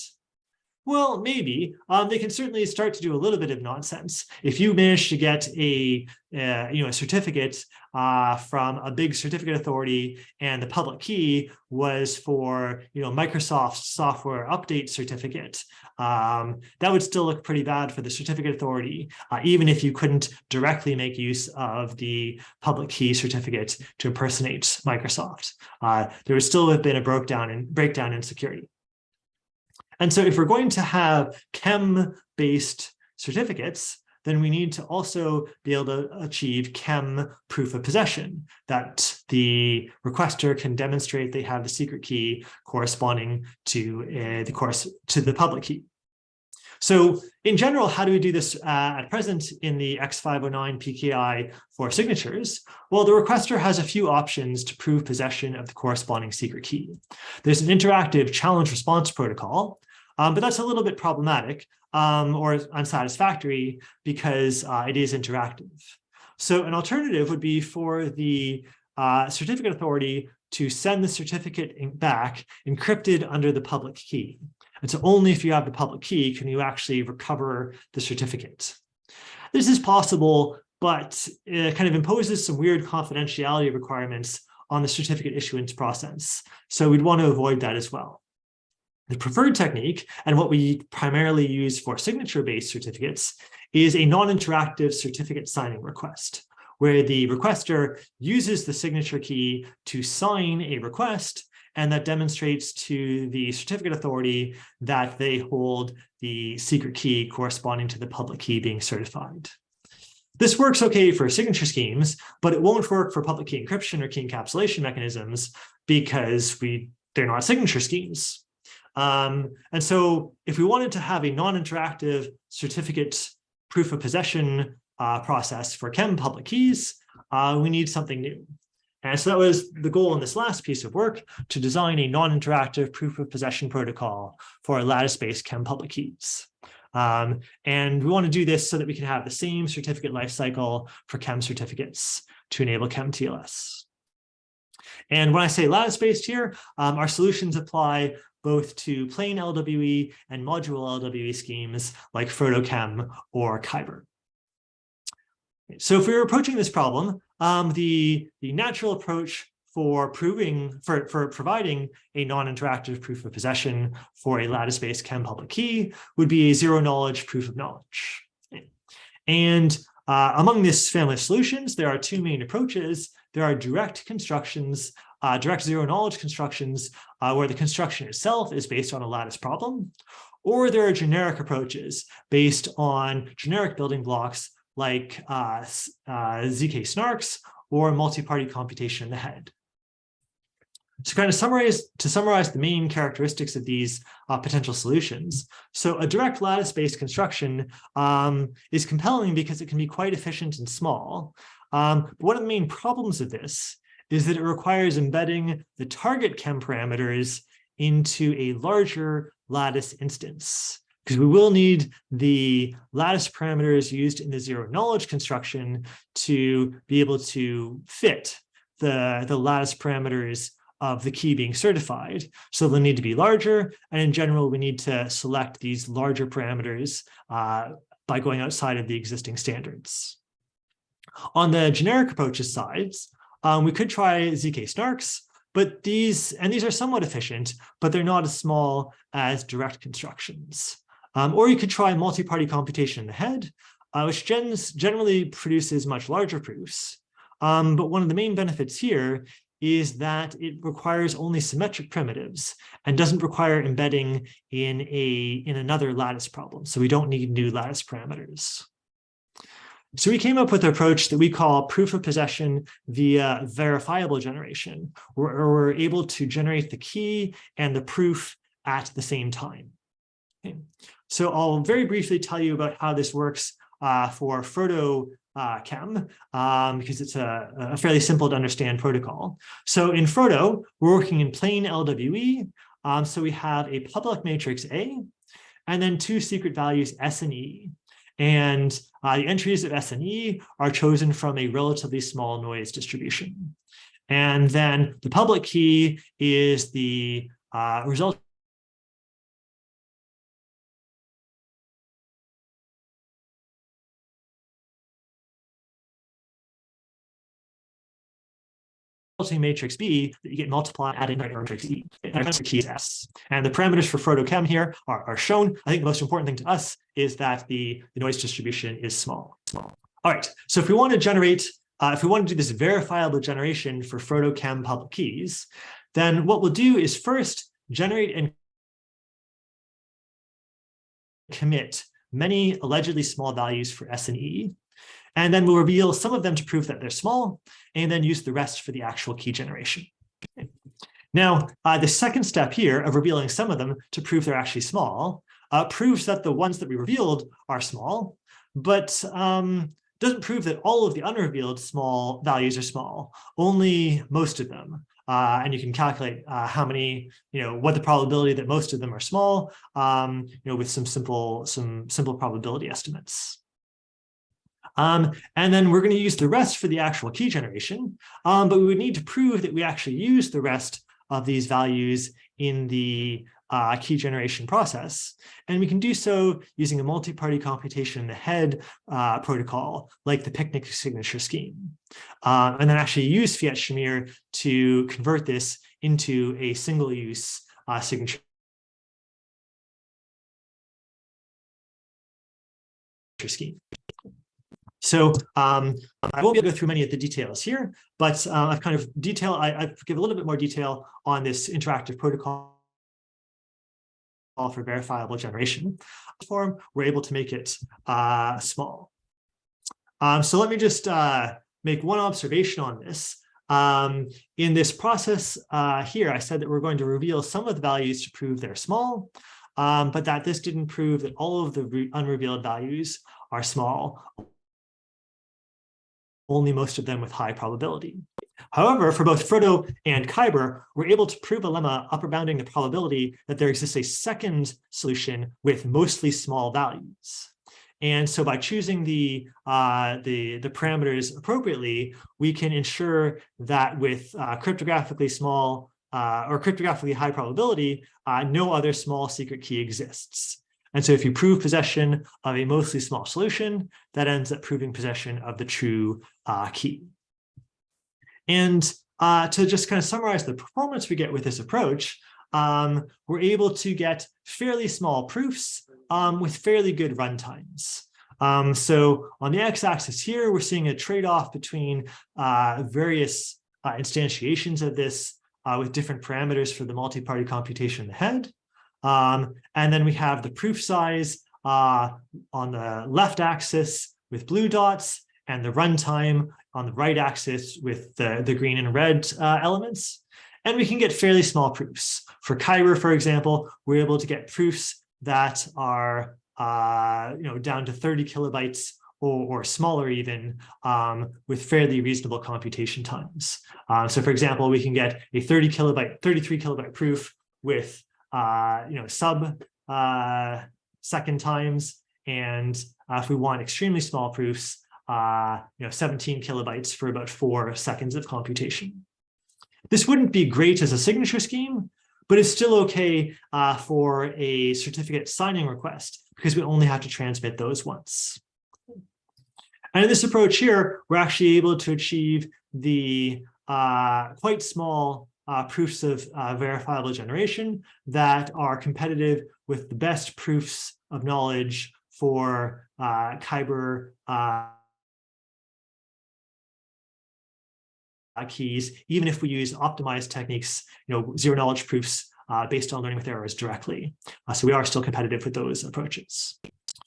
Well, maybe. They can certainly start to do a little bit of nonsense. If you manage to get a certificate from a big certificate authority and the public key was for Microsoft's software update certificate, that would still look pretty bad for the certificate authority, even if you couldn't directly make use of the public key certificate to impersonate Microsoft. There would still have been a breakdown in security. And so if we're going to have KEM-based certificates, then we need to also be able to achieve KEM proof of possession, that the requester can demonstrate they have the secret key corresponding to the public key. So in general, how do we do this at present in the X509 PKI for signatures? Well, the requester has a few options to prove possession of the corresponding secret key. There's an interactive challenge response protocol, but that's a little bit problematic or unsatisfactory because it is interactive. So an alternative would be for the certificate authority to send the certificate back encrypted under the public key. And so only if you have the public key can you actually recover the certificate. This is possible, but it kind of imposes some weird confidentiality requirements on the certificate issuance process. So we'd want to avoid that as well. The preferred technique, and what we primarily use for signature-based certificates, is a non-interactive certificate signing request, where the requester uses the signature key to sign a request, and that demonstrates to the certificate authority that they hold the secret key corresponding to the public key being certified. This works okay for signature schemes, but it won't work for public key encryption or key encapsulation mechanisms because they're not signature schemes. And so if we wanted to have a non-interactive certificate proof of possession process for KEM public keys, we need something new. And so that was the goal in this last piece of work, to design a non-interactive proof of possession protocol for lattice-based KEM public keys. And we want to do this so that we can have the same certificate lifecycle for KEM certificates to enable KEM TLS. And when I say lattice-based here, our solutions apply both to plain LWE and module LWE schemes like FrodoKEM or Kyber. So if we were approaching this problem, the natural approach for providing a non-interactive proof of possession for a lattice-based KEM public key would be a zero-knowledge proof of knowledge. And among this family of solutions, there are two main approaches. There are direct constructions, direct zero-knowledge constructions, where the construction itself is based on a lattice problem, or there are generic approaches based on generic building blocks like ZK snarks or multi-party computation in the head. So kind of summarize the main characteristics of these potential solutions. So a direct lattice-based construction is compelling because it can be quite efficient and small. But one of the main problems of this is that it requires embedding the target KEM parameters into a larger lattice instance, because we will need the lattice parameters used in the zero-knowledge construction to be able to fit the lattice parameters of the key being certified. So they'll need to be larger, and in general, we need to select these larger parameters by going outside of the existing standards. On the generic approaches sides, we could try ZK snarks, but these are somewhat efficient, but they're not as small as direct constructions. Or you could try multi-party computation in the head, which generally produces much larger proofs. But one of the main benefits here is that it requires only symmetric primitives and doesn't require embedding in another lattice problem. So we don't need new lattice parameters. So we came up with an approach that we call proof of possession via verifiable generation, where we're able to generate the key and the proof at the same time. Okay. So I'll very briefly tell you about how this works for Frodo KEM, because it's a fairly simple to understand protocol. So in Frodo, we're working in plain LWE. So we have a public matrix A, and then two secret values S and E. And the entries of S and E are chosen from a relatively small noise distribution. And then the public key is the result matrix B that you get multiplied adding matrix E. The key is S. And the parameters for Frodo KEM here are shown. I think the most important thing to us is that the noise distribution is small. All right. So if we want to generate, if we want to do this verifiable generation for Frodo KEM public keys, then what we'll do is first generate and commit many allegedly small values for S and E. And then we'll reveal some of them to prove that they're small, and then use the rest for the actual key generation. Okay. Now, the second step here of revealing some of them to prove they're actually small proves that the ones that we revealed are small, but doesn't prove that all of the unrevealed small values are small, only most of them. And you can calculate how many, what the probability that most of them are small, with some simple probability estimates. And then we're going to use the rest for the actual key generation, but we would need to prove that we actually use the rest of these values in the key generation process. And we can do so using a multi-party computation in the head protocol, like the picnic signature scheme. And then actually use Fiat Shamir to convert this into a single-use signature scheme. So I won't be able to go through many of the details here, but I've kind of I give a little bit more detail on this interactive protocol for verifiable generation. We're able to make it small. So let me just make one observation on this. In this process here, I said that we're going to reveal some of the values to prove they're small, but that this didn't prove that all of the unrevealed values are small, only most of them with high probability. However, for both Frodo and Kyber, we're able to prove a lemma upper bounding the probability that there exists a second solution with mostly small values. And so by choosing the parameters appropriately, we can ensure that with cryptographically small or cryptographically high probability, no other small secret key exists. And so if you prove possession of a mostly small solution, that ends up proving possession of the true key. And to just kind of summarize the performance we get with this approach, we're able to get fairly small proofs with fairly good runtimes. So on the x-axis here, we're seeing a trade-off between various instantiations of this with different parameters for the multi-party computation in the head. And then we have the proof size on the left axis with blue dots, and the runtime on the right axis with the green and red elements. And we can get fairly small proofs. For Kyber, for example, we're able to get proofs that are down to 30 kilobytes or smaller even, with fairly reasonable computation times. So for example, we can get a 33 kilobyte proof with sub second times, and if we want extremely small proofs, 17 kilobytes for about 4 seconds of computation. This wouldn't be great as a signature scheme, but it's still okay for a certificate signing request because we only have to transmit those once. And in this approach here, we're actually able to achieve the quite small proofs of verifiable generation that are competitive with the best proofs of knowledge for Kyber keys, even if we use optimized techniques, zero knowledge proofs based on learning with errors directly. So we are still competitive with those approaches.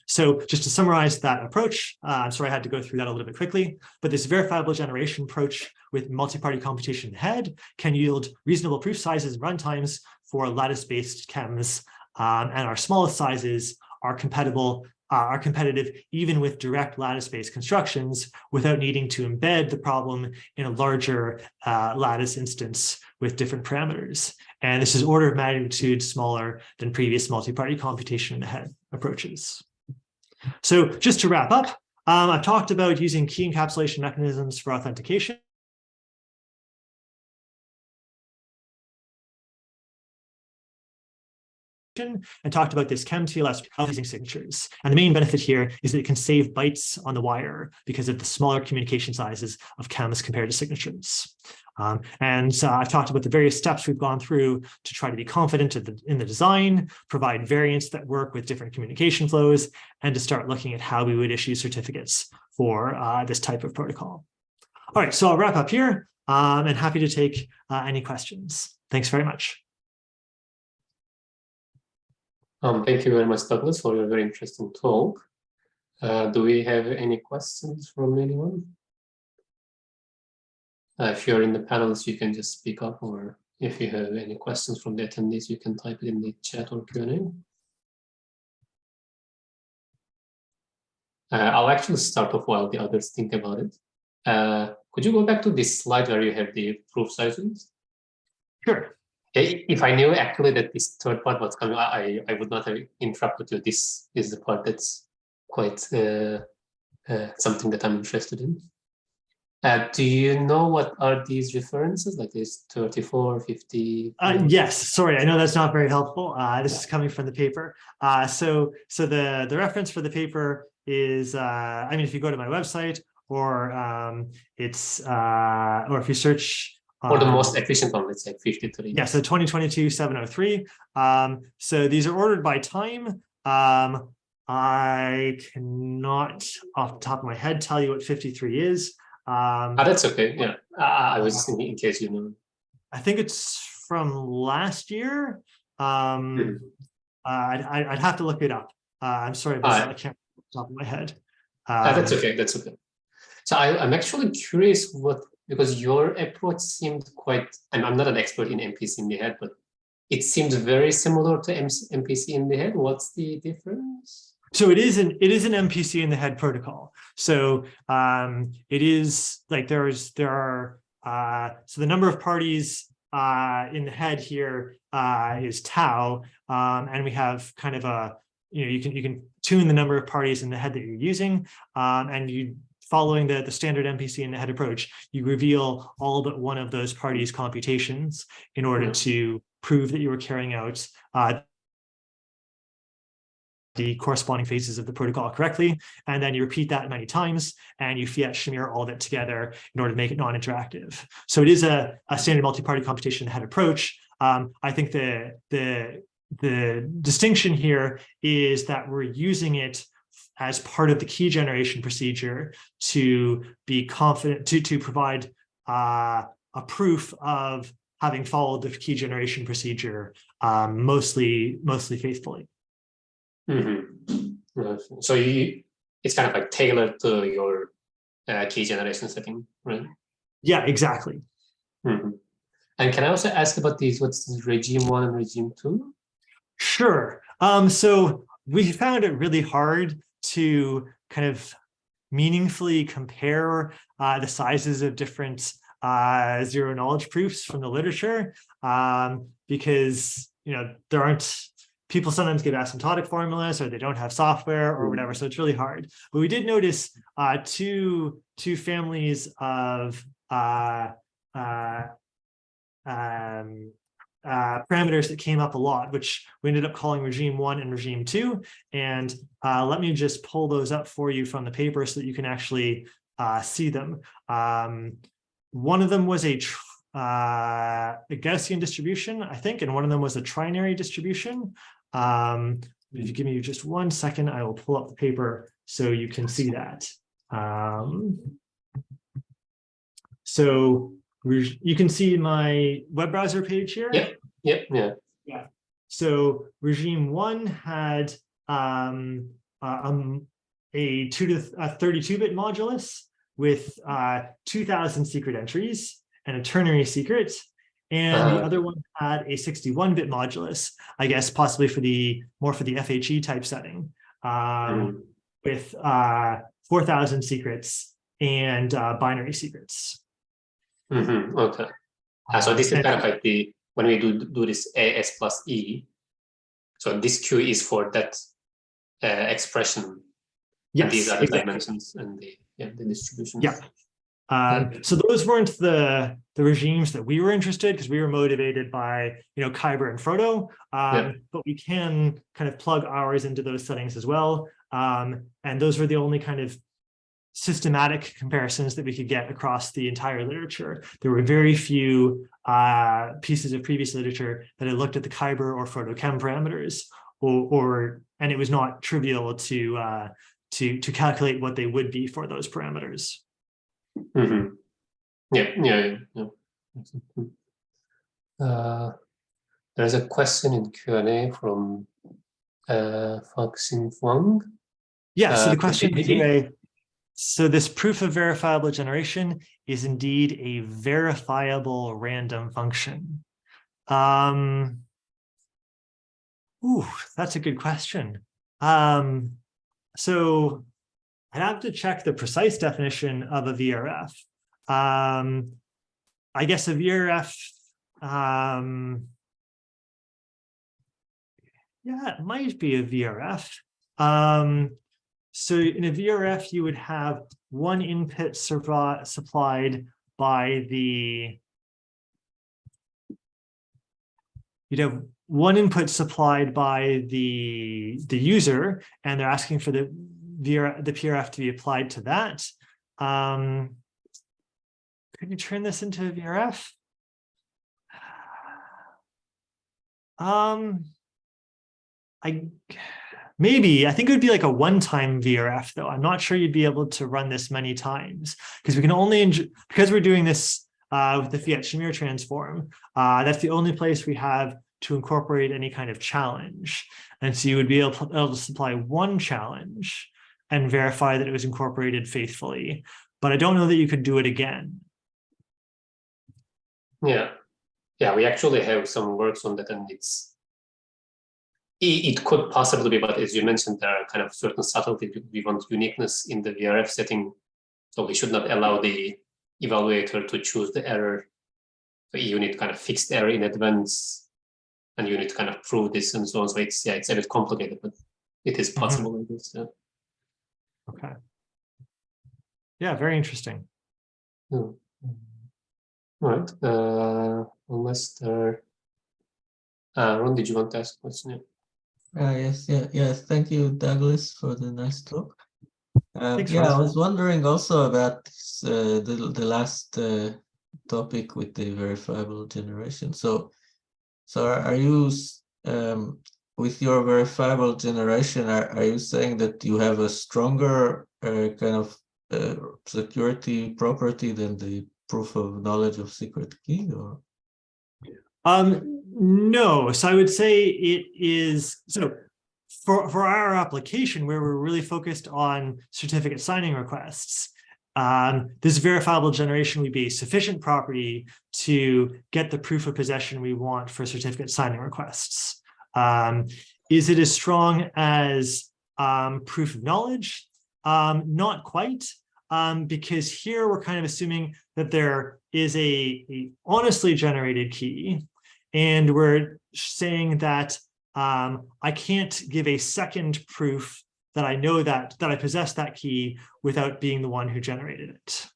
So just to summarize that approach, I'm sorry I had to go through that a little bit quickly, but this verifiable generation approach with multi-party computation ahead can yield reasonable proof sizes and runtimes for lattice-based chems, and our smallest sizes are competitive even with direct lattice-based constructions without needing to embed the problem in a larger lattice instance with different parameters. And this is order of magnitude smaller than previous multi-party computation ahead approaches. So just to wrap up, I've talked about using key encapsulation mechanisms for authentication. And talked about this Chem TLS using signatures. And the main benefit here is that it can save bytes on the wire because of the smaller communication sizes of chems compared to signatures. I've talked about the various steps we've gone through to try to be confident in the design, provide variants that work with different communication flows, and to start looking at how we would issue certificates for this type of protocol. All right, so I'll wrap up here and happy to take any questions. Thanks very much. Thank you very much, Douglas, for your very interesting talk. Do we have any questions from anyone? If you're in the panels, you can just speak up, or if you have any questions from the attendees, you can type it in the chat or Q&A. I'll actually start off while the others think about it. Could you go back to this slide where you have the proof sizes? Sure. If I knew actually that this third part was coming, I would not have interrupted you. This is the part that's quite something that I'm interested in. Do you know what are these references, like this 34, 50? Yes, sorry, I know that's not very helpful. This is coming from the paper. So the reference for the paper is, if you go to my website, or or if you search. Or the most efficient one, let's say 53. Yeah, so 2022-703. So these are ordered by time. I cannot, off the top of my head, tell you what 53 is. That's okay. Yeah, I was just thinking in case you know. I think it's from last year. I'd have to look it up. I'm sorry, but I can't off the top of my head. That's okay. That's okay. So I'm actually curious because your approach seemed quite, and I'm not an expert in MPC in the head, but it seems very similar to MPC in the head. What's the difference? So it is an MPC in the head protocol. So it is like so the number of parties in the head here is tau, and we have kind of a you can tune the number of parties in the head that you're using, and you. Following the standard MPC in the head approach, you reveal all but one of those parties' computations in order to prove that you were carrying out the corresponding phases of the protocol correctly. And then you repeat that many times and you fiat shamir all of it together in order to make it non-interactive. So it is a standard multi-party computation head approach. I think the distinction here is that we're using it as part of the key generation procedure to be confident, to provide a proof of having followed the key generation procedure mostly faithfully. Mm-hmm. So it's kind of like tailored to your key generation setting, right? Yeah, exactly. Mm-hmm. And can I also ask about these, what's this regime 1 and regime 2? Sure. So we found it really hard to kind of meaningfully compare the sizes of different zero knowledge proofs from the literature, because there aren't, people sometimes give asymptotic formulas or they don't have software or whatever, so it's really hard. But we did notice two families of parameters that came up a lot, which we ended up calling regime 1 and regime 2. And let me just pull those up for you from the paper so that you can actually see them. One of them was a Gaussian distribution, I think, and one of them was a trinary distribution. If you give me just 1 second, I will pull up the paper so you can see that. So you can see my web browser page here. Yeah. So regime 1 had a 32-bit modulus with 2,000 secret entries and a ternary secret. And the other one had a 61-bit modulus, I guess possibly for the FHE type setting, with 4,000 secrets and binary secrets. Okay. So this is kind of like when we do this AS plus E. So this Q is for that expression. Yes, and these are the exactly. dimensions and the distributions. Yeah. So those weren't the regimes that we were interested, because we were motivated by Kyber and Frodo, but we can kind of plug ours into those settings as well. And those were the only kind of systematic comparisons that we could get across the entire literature. There were very few pieces of previous literature that had looked at the Kyber or Frodo Chem parameters, and it was not trivial to calculate what they would be for those parameters. Yeah. There's a question in Q&A from Foxing Wang. Yeah, so the question is, so this proof of verifiable generation is indeed a verifiable random function. That's a good question. So I'd have to check the precise definition of a VRF. I guess a VRF, yeah, it might be a VRF. So in a VRF, you would have one input supplied by the, user, and they're asking for the PRF to be applied to that. Could you turn this into a VRF? Maybe. I think it would be like a one-time VRF, though. I'm not sure you'd be able to run this many times, because we can only, because we're doing this with the Fiat Shamir transform, that's the only place we have to incorporate any kind of challenge. And so you would be able to supply one challenge and verify that it was incorporated faithfully. But I don't know that you could do it again. Yeah, we actually have some works on that, and it could possibly be, but as you mentioned, there are kind of certain subtleties. We want uniqueness in the VRF setting, so we should not allow the evaluator to choose the error. So you need kind of fixed error in advance, and you need to kind of prove this and so on. So it's a bit complicated, but it is possible. I guess. Yeah. Okay. Yeah, very interesting. All right. Unless there, Ron, did you want to ask a question? Yes. Thank you, Douglas, for the nice talk. Thanks, I Ron. was wondering also about the last topic with the verifiable generation. So are you with your verifiable generation? Are you saying that you have a stronger kind of security property than the proof of knowledge of secret key, or? No, so I would say it is, so for our application, where we're really focused on certificate signing requests, this verifiable generation would be a sufficient property to get the proof of possession we want for certificate signing requests. Is it as strong as proof of knowledge? Not quite, because here we're kind of assuming that there is a honestly generated key, and we're saying that I can't give a second proof that I know that I possess that key without being the one who generated it.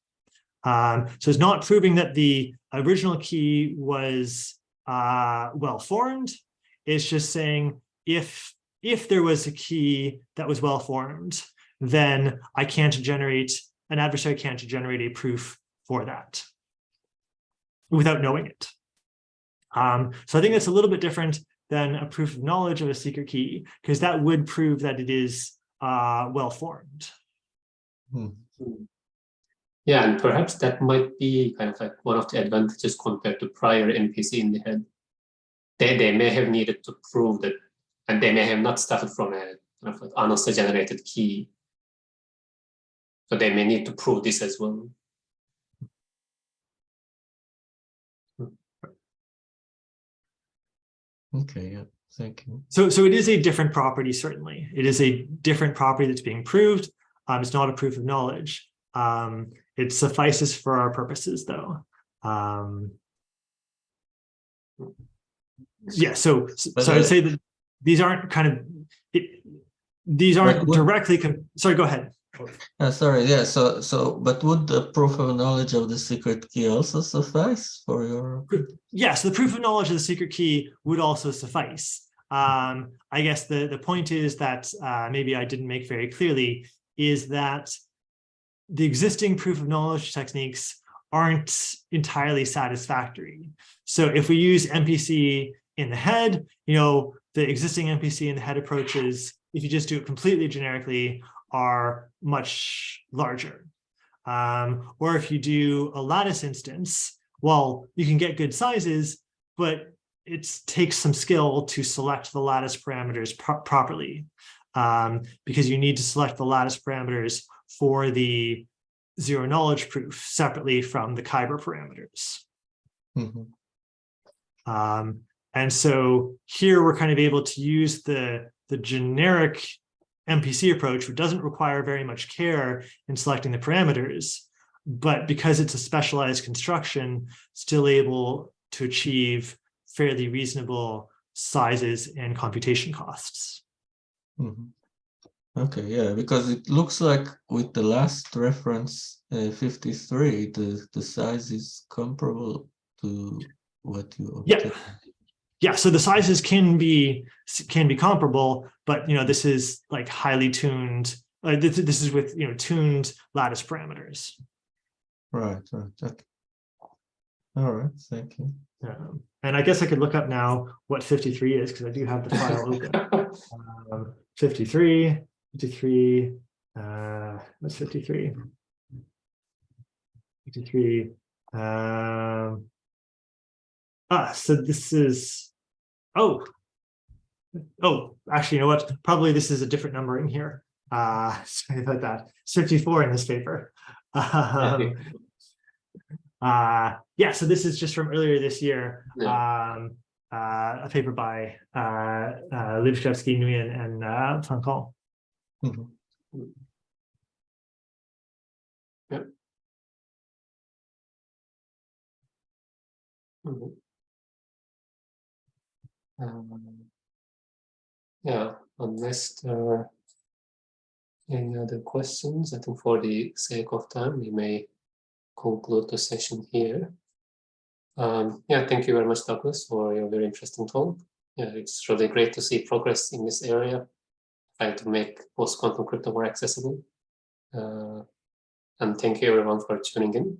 So it's not proving that the original key was well-formed. It's just saying if there was a key that was well-formed, then an adversary can't generate a proof for that without knowing it. So I think that's a little bit different than a proof of knowledge of a secret key, because that would prove that it is well-formed. Yeah, and perhaps that might be kind of like one of the advantages compared to prior MPC in the head. They may have needed to prove that, and they may have not started from a kind of like honestly generated key. So they may need to prove this as well. Okay, yeah, thank you. So it is a different property, certainly. It is a different property that's being proved. It's not a proof of knowledge. It suffices for our purposes, though. Yeah, so I'd say that these aren't directly. Sorry, go ahead. Sorry, yeah. But would the proof of knowledge of the secret key also suffice for your? Yes, the proof of knowledge of the secret key would also suffice. I guess the point is that maybe I didn't make very clearly is that the existing proof of knowledge techniques aren't entirely satisfactory. So if we use MPC in the head, the existing MPC in the head approaches, if you just do it completely generically, are much larger. Or if you do a lattice instance, well, you can get good sizes, but it takes some skill to select the lattice parameters properly, because you need to select the lattice parameters for the zero knowledge proof separately from the Kyber parameters. And so here we're kind of able to use the generic MPC approach, which doesn't require very much care in selecting the parameters, but because it's a specialized construction, still able to achieve fairly reasonable sizes and computation costs. Okay, yeah, because it looks like with the last reference, 53, the size is comparable to what you obtained. Yeah, so the sizes can be comparable, but this is like highly tuned. This is with tuned lattice parameters. Right. Okay. All right. Thank you. And I guess I could look up now what 53 is, because I do have the file open. 53. What's 53? 53. So this is, actually, you know what? Probably this is a different number in here. Sorry about that. It's 54 in this paper. Yeah, so this is just from earlier this year. A paper by Lubchevsky, Nguyen, and Fancon. Yep. Yeah, unless there are any other questions, I think for the sake of time, we may conclude the session here. Yeah, thank you very much, Douglas, for your very interesting talk. Yeah, it's really great to see progress in this area, trying to make post-quantum crypto more accessible. And thank you everyone for tuning in,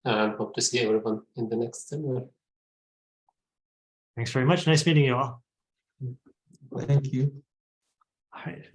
and hope to see everyone in the next seminar. Thanks very much. Nice meeting you all. Thank you. All right.